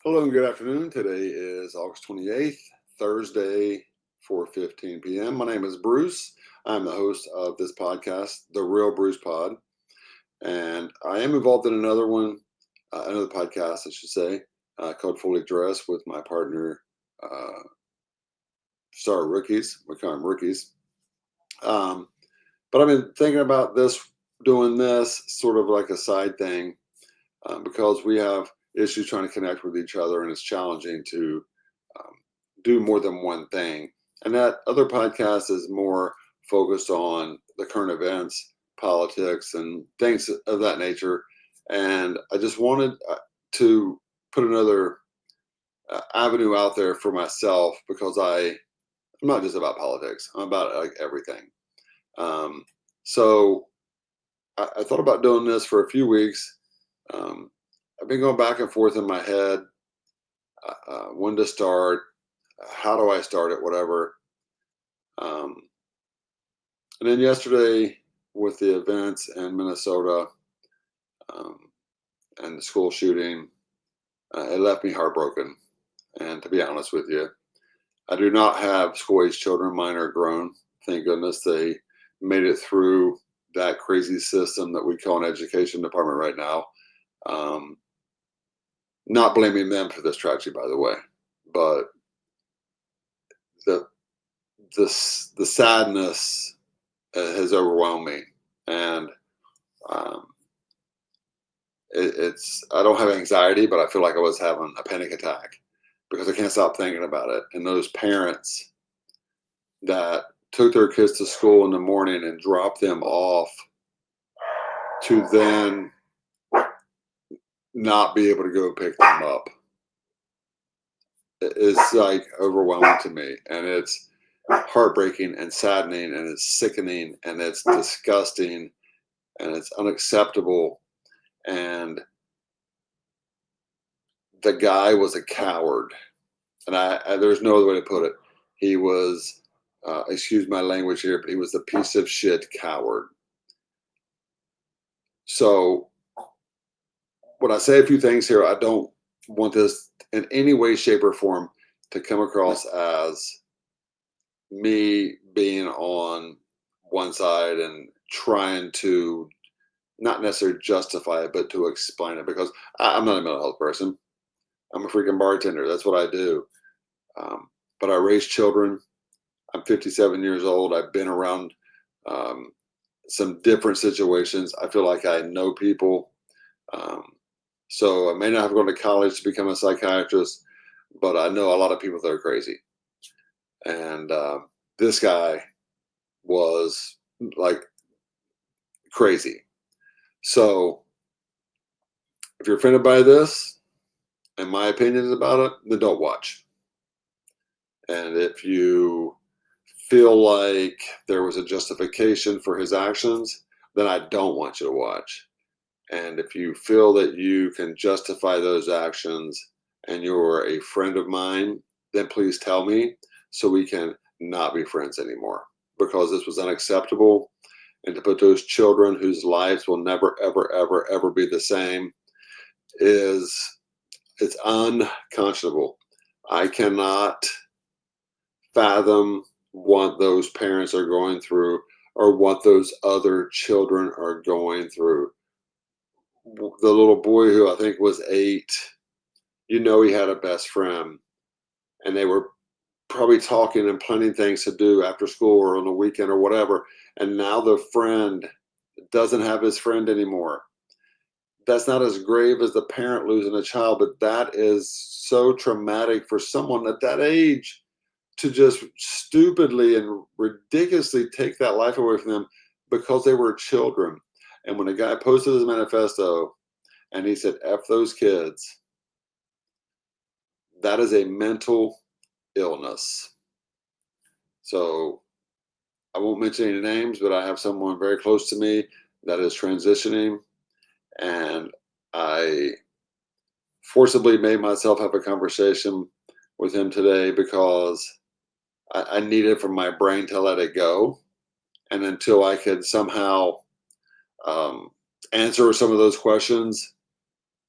Hello and good afternoon. Today is August 28th, Thursday, 4:15 p.m. My name is Bruce. I'm the host of this podcast, The Real Bruce Pod, and I am involved in another podcast, I should say, called Fully Dressed with my partner, uh, Star Rookies. We call them Rookies. Um, but I've been thinking about doing this sort of like a side thing because we have issues trying to connect with each other, and it's challenging to um, do more than one thing. And that other podcast is more focused on the current events, politics, and things of that nature. And I just wanted to put another avenue out there for myself because I'm not just about politics. I'm about like everything. Um, so I thought about doing this for a few weeks. Um, I've been going back and forth in my head when to start, how do I start it, whatever. Um, and then yesterday, with the events in Minnesota um, and the school shooting, it left me heartbroken. And to be honest with you, I do not have school age children. Mine are grown. Thank goodness they made it through that crazy system that we call an education department right now. Um, Not blaming them for this tragedy, by the way, but the the sadness has overwhelmed me, and um, it's I don't have anxiety, but I feel like I was having a panic attack because I can't stop thinking about it. And those parents that took their kids to school in the morning and dropped them off to then not be able to go pick them up is like overwhelming to me, and it's heartbreaking and saddening, and it's sickening, and it's disgusting, and it's unacceptable. And the guy was a coward, and there's no other way to put it. He was, excuse my language here, but he was a piece of shit coward. So when I say a few things here, I don't want this in any way, shape, or form to come across as me being on one side and trying to not necessarily justify it, but to explain it, because I'm not a mental health person. I'm a freaking bartender. That's what I do. But I raise children. I'm 57 years old. I've been around um, some different situations. I feel like I know people. Um, so I may not have gone to college to become a psychiatrist, but I know a lot of people that are crazy. And this guy was like crazy. So if you're offended by this and my opinions about it, then don't watch. And if you feel like there was a justification for his actions, then I don't want you to watch. And if you feel that you can justify those actions and you're a friend of mine, then please tell me so we can not be friends anymore, because this was unacceptable. And to put those children whose lives will never, ever, ever, ever be the same it's unconscionable. I cannot fathom what those parents are going through or what those other children are going through. The little boy who I think was 8, he had a best friend, and they were probably talking and planning things to do after school or on the weekend or whatever. And now the friend doesn't have his friend anymore. That's not as grave as the parent losing a child, but that is so traumatic for someone at that age to just stupidly and ridiculously take that life away from them because they were children. And when a guy posted his manifesto and he said, F those kids, that is a mental illness. So I won't mention any names, but I have someone very close to me that is transitioning, and I forcibly made myself have a conversation with him today because I needed for my brain to let it go. And until I could somehow answer some of those questions,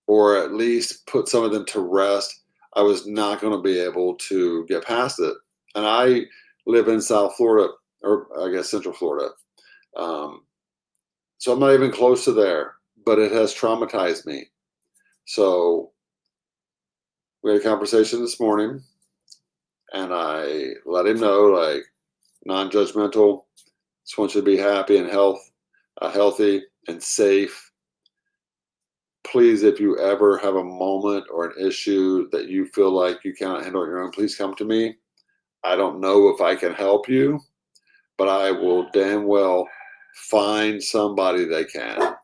or at least put some of them to rest, I was not going to be able to get past it. And I live in South Florida, or I guess Central Florida. Um, so I'm not even close to there, but it has traumatized me. So we had a conversation this morning, and I let him know, like, non-judgmental. Just want you to be happy and healthy and safe. Please, if you ever have a moment or an issue that you feel like you cannot handle on your own, please come to me. I don't know if I can help you, but I will damn well find somebody that can.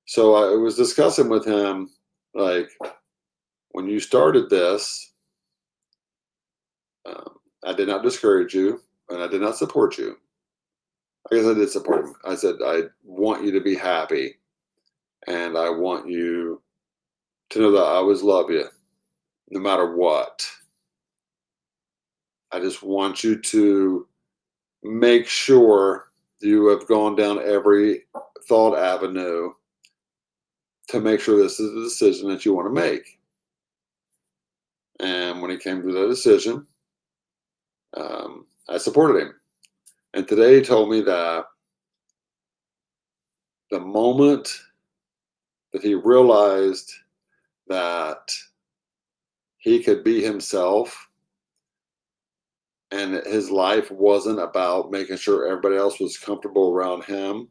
So I was discussing with him, like, when you started this, I did not discourage you and I did not support you. I guess I did support him. I said, I want you to be happy and I want you to know that I always love you no matter what. I just want you to make sure you have gone down every thought avenue to make sure this is the decision that you want to make. And when he came to the decision, I supported him. And today he told me that the moment that he realized that he could be himself and his life wasn't about making sure everybody else was comfortable around him,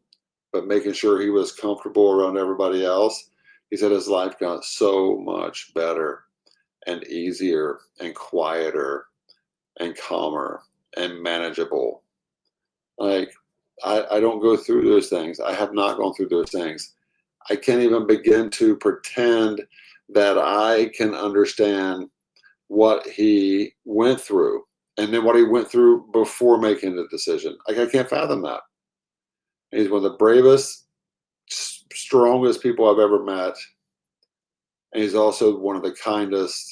but making sure he was comfortable around everybody else, he said his life got so much better and easier and quieter and calmer and manageable. Like, I don't go through those things. I have not gone through those things. I can't even begin to pretend that I can understand what he went through and then what he went through before making the decision. Like, I can't fathom that. He's one of the bravest, strongest people I've ever met. And he's also one of the kindest,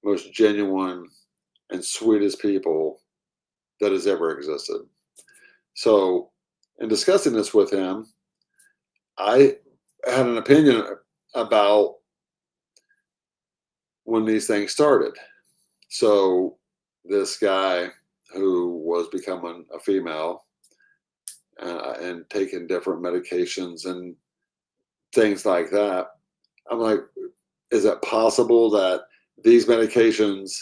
most genuine, and sweetest people that has ever existed. So, in discussing this with him, I had an opinion about when these things started. So, this guy who was becoming a female and taking different medications and things like that, I'm like, is it possible that these medications,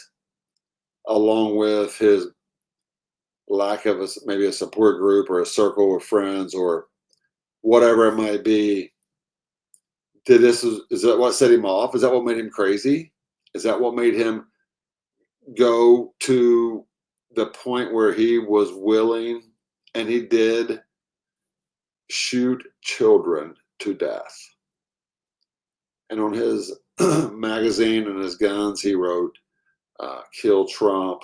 along with his lack of maybe a support group or a circle of friends or whatever it might be, is that what set him off? Is that what made him crazy? Is that what made him go to the point where he was willing and he did shoot children to death? And on his magazine and his guns, he wrote, kill Trump.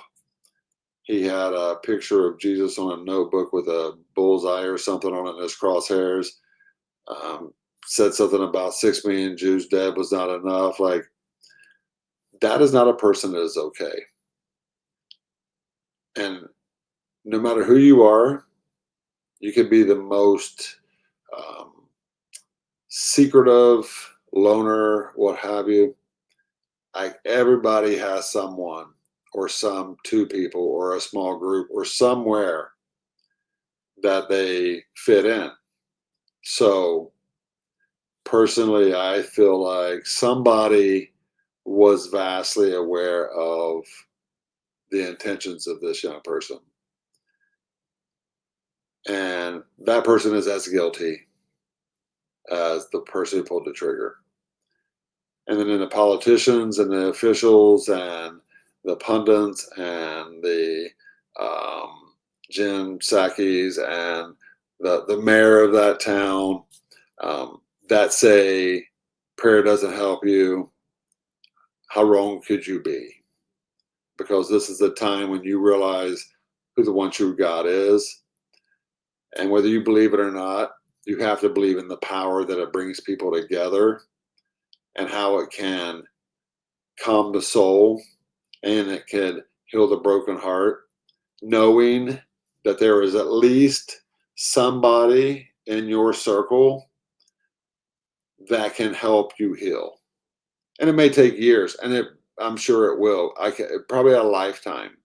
He had a picture of Jesus on a notebook with a bullseye or something on it in his crosshairs. Said something about 6 million Jews dead was not enough. Like, that is not a person that is okay. And no matter who you are, you could be the most secretive, loner, what have you. Like, everybody has someone or some two people or a small group or somewhere that they fit in. So personally, I feel like somebody was vastly aware of the intentions of this young person. And that person is as guilty as the person who pulled the trigger. And then in the politicians and the officials and the pundits and the Jen Psaki's and the mayor of that town that say prayer doesn't help you, how wrong could you be? Because this is the time when you realize who the one true God is. And whether you believe it or not, you have to believe in the power that it brings people together and how it can calm the soul and it can heal the broken heart, knowing that there is at least somebody in your circle that can help you heal. And it may take years, and I'm sure it will. Probably a lifetime.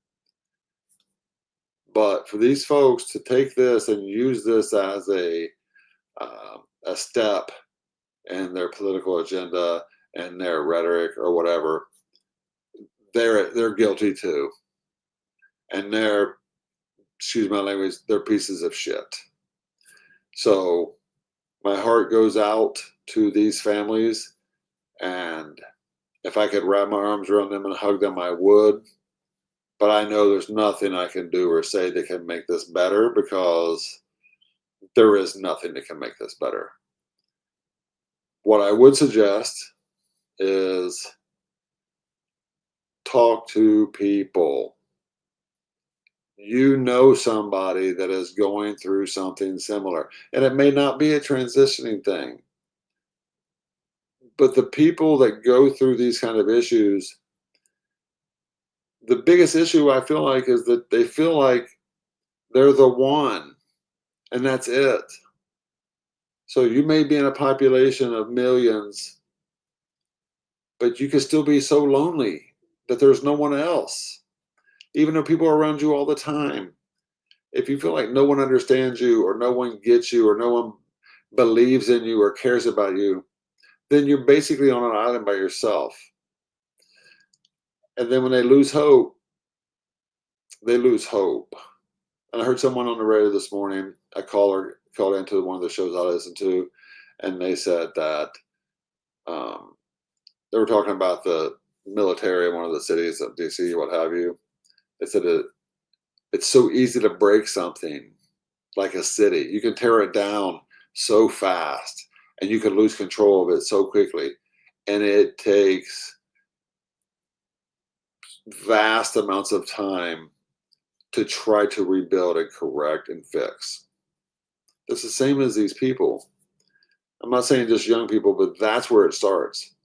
But for these folks to take this and use this as a step in their political agenda and their rhetoric or whatever, they're guilty too, and they're, excuse my language, they're pieces of shit. So my heart goes out to these families, and if I could wrap my arms around them and hug them, I would. But I know there's nothing I can do or say that can make this better, because there is nothing that can make this better. What I would suggest is talk to people. You know somebody that is going through something similar, and it may not be a transitioning thing, but the people that go through these kind of issues, the biggest issue I feel like is that they feel like they're the one, and that's it. So you may be in a population of millions, but you can still be so lonely that there's no one else, even though people are around you all the time. If you feel like no one understands you, or no one gets you, or no one believes in you or cares about you, then you're basically on an island by yourself. And then when they lose hope, they lose hope. And I heard someone on the radio this morning, a caller called into one of the shows I listen to, and they said that um, they were talking about the military in one of the cities of DC, what have you. They said it's so easy to break something like a city. You can tear it down so fast, and you can lose control of it so quickly. And it takes vast amounts of time to try to rebuild and correct and fix. It's the same as these people. I'm not saying just young people, but that's where it starts.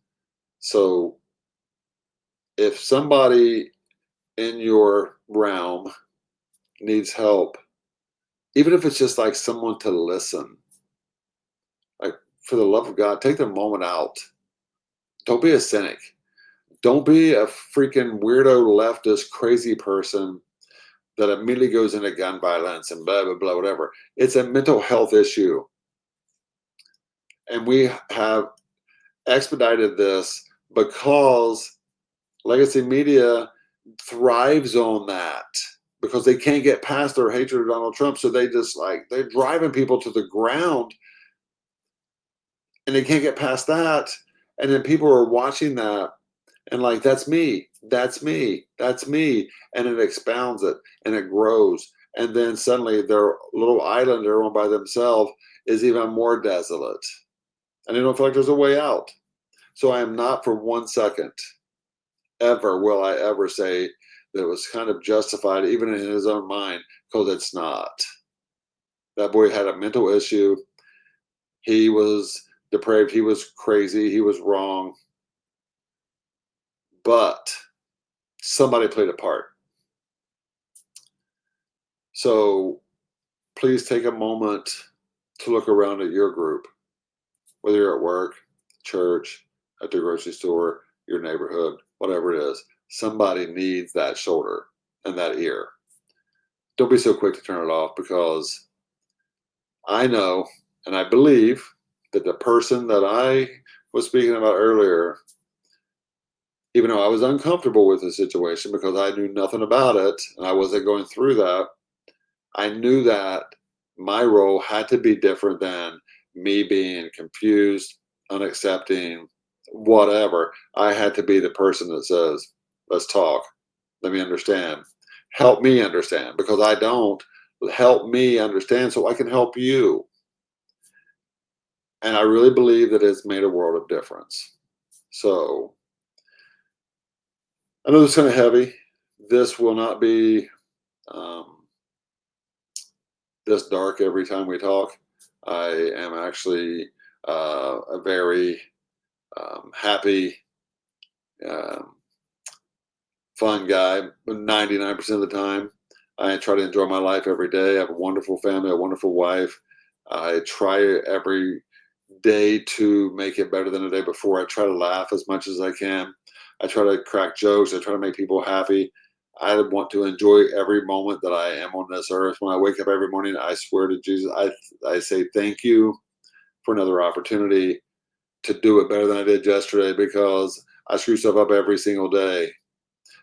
So if somebody in your realm needs help, even if it's just like someone to listen, like, for the love of God, take the moment out. Don't be a cynic. Don't be a freaking weirdo leftist crazy person that immediately goes into gun violence and blah, blah, blah, whatever. It's a mental health issue. And we have expedited this because legacy media thrives on that, because they can't get past their hatred of Donald Trump. So they're driving people to the ground, and they can't get past that. And then people are watching that and like, that's me, that's me, that's me. And it expounds it, and it grows. And then suddenly their little island they're on by themselves is even more desolate. And they don't feel like there's a way out. So I am not for 1 second ever will I ever say that it was kind of justified, even in his own mind, because it's not. That boy had a mental issue. He was depraved. He was crazy. He was wrong. But somebody played a part. So please take a moment to look around at your group, whether you're at work, church, at the grocery store, your neighborhood, whatever it is. Somebody needs that shoulder and that ear. Don't be so quick to turn it off, because I know and I believe that the person that I was speaking about earlier, even though I was uncomfortable with the situation because I knew nothing about it and I wasn't going through that, I knew that my role had to be different than me being confused, unaccepting, whatever. I had to be the person that says, let's talk. Let me understand. Help me understand, because I don't. Help me understand so I can help you. And I really believe that it's made a world of difference. So I know it's kind of heavy. This will not be um, this dark every time we talk. I am actually a very happy, um, fun guy 99% of the time. I try to enjoy my life every day. I have a wonderful family, a wonderful wife. I try every day to make it better than the day before. I try to laugh as much as I can. I try to crack jokes. I try to make people happy. I want to enjoy every moment that I am on this earth. When I wake up every morning, I swear to Jesus, I say thank you for another opportunity to do it better than I did yesterday, because I screw stuff up every single day.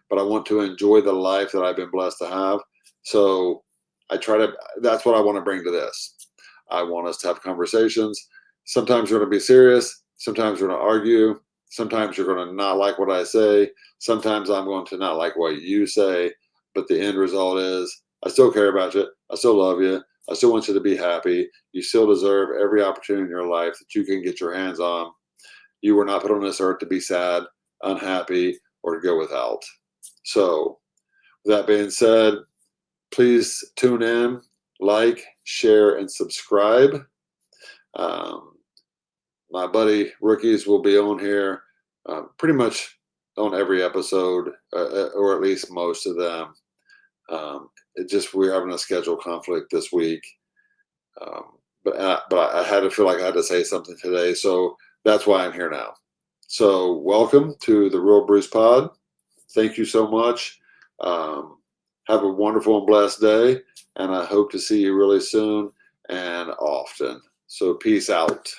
But I want to enjoy the life that I've been blessed to have. So that's what I want to bring to this. I want us to have conversations. Sometimes we're going to be serious. Sometimes we're going to argue. Sometimes you're going to not like what I say. Sometimes I'm going to not like what you say. But the end result is I still care about you. I still love you. I still want you to be happy. You still deserve every opportunity in your life that you can get your hands on. You were not put on this earth to be sad, unhappy, or to go without. So, with that being said, please tune in, like, share, and subscribe. Um, my buddy Rookies will be on here pretty much on every episode, or at least most of them. We're having a schedule conflict this week, but I had to feel like I had to say something today, so that's why I'm here now. So welcome to the Real Bruce Pod. Thank you so much. Have a wonderful and blessed day, and I hope to see you really soon and often. So peace out.